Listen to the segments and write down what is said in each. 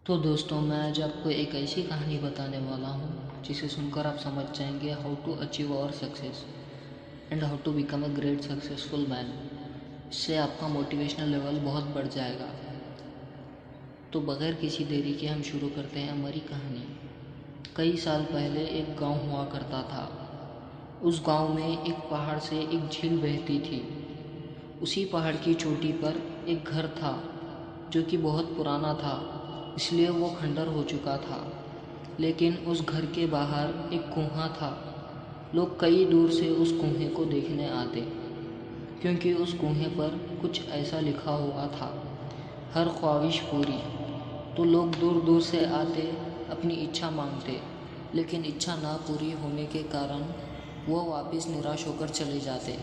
तो दोस्तों, मैं आज आपको एक ऐसी कहानी बताने वाला हूँ जिसे सुनकर आप समझ जाएंगे how to achieve our success and how to become a great successful man. इससे आपका मोटिवेशनल लेवल बहुत बढ़ जाएगा। तो बगैर किसी देरी के हम शुरू करते हैं हमारी कहानी। कई साल पहले एक गांव हुआ करता था। उस गांव में एक पहाड़ से एक झील बहती थी। उसी पहाड़ की चोटी पर एक घर था जो कि बहुत पुराना था, इसलिए वो खंडर हो चुका था। लेकिन उस घर के बाहर एक कुआं था। लोग कई दूर से उस कुएं को देखने आते, क्योंकि उस कुएं पर कुछ ऐसा लिखा हुआ था, हर ख्वाहिश पूरी। तो लोग दूर दूर से आते, अपनी इच्छा मांगते, लेकिन इच्छा ना पूरी होने के कारण वो वापस निराश होकर चले जाते।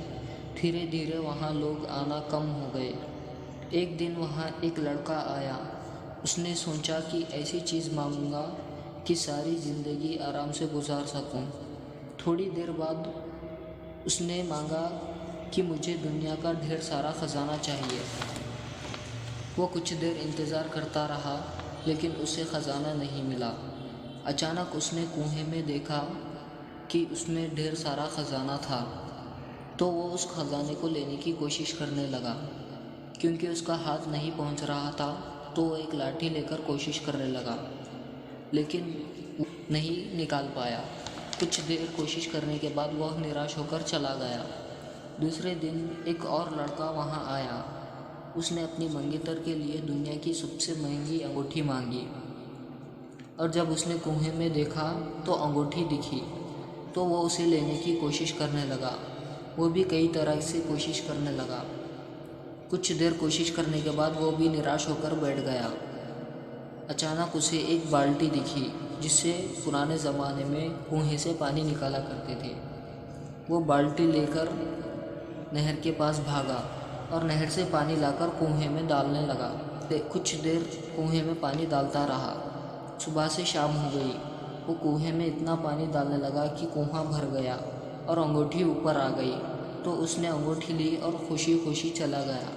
धीरे धीरे वहाँ लोग आना कम हो गए। एक दिन वहाँ एक लड़का आया। उसने सोचा कि ऐसी चीज़ मांगूंगा कि सारी ज़िंदगी आराम से गुजार सकूं। थोड़ी देर बाद उसने मांगा कि मुझे दुनिया का ढेर सारा ख़जाना चाहिए। वो कुछ देर इंतज़ार करता रहा, लेकिन उसे ख़जाना नहीं मिला। अचानक उसने कुएं में देखा कि उसमें ढेर सारा ख़जाना था। तो वो उस ख़जाने को लेने की कोशिश करने लगा। क्योंकि उसका हाथ नहीं पहुंच रहा था, तो वो एक लाठी लेकर कोशिश करने लगा, लेकिन नहीं निकाल पाया। कुछ देर कोशिश करने के बाद वह निराश होकर चला गया। दूसरे दिन एक और लड़का वहां आया। उसने अपनी मंगेतर के लिए दुनिया की सबसे महंगी अंगूठी मांगी, और जब उसने कुएं में देखा तो अंगूठी दिखी, तो वो उसे लेने की कोशिश करने लगा। वो भी कई तरह से कोशिश करने लगा। कुछ देर कोशिश करने के बाद वो भी निराश होकर बैठ गया। अचानक उसे एक बाल्टी दिखी, जिससे पुराने ज़माने में कुएं से पानी निकाला करते थे। वो बाल्टी लेकर नहर के पास भागा और नहर से पानी लाकर कुएं में डालने लगा। कुछ देर कुएं में पानी डालता रहा। सुबह से शाम हो गई। वो कुएं में इतना पानी डालने लगा कि कुआं भर गया और अंगूठी ऊपर आ गई। तो उसने अंगूठी ली और खुशी खुशी चला गया।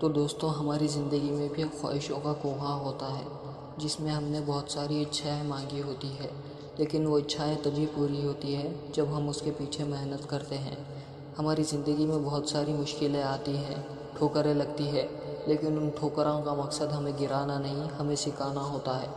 तो दोस्तों, हमारी ज़िंदगी में भी ख्वाहिशों का कुआं होता है, जिसमें हमने बहुत सारी इच्छाएं मांगी होती है, लेकिन वो इच्छाएं तभी पूरी होती है जब हम उसके पीछे मेहनत करते हैं। हमारी ज़िंदगी में बहुत सारी मुश्किलें आती हैं, ठोकरें लगती है, लेकिन उन ठोकरों का मकसद हमें गिराना नहीं, हमें सिखाना होता है।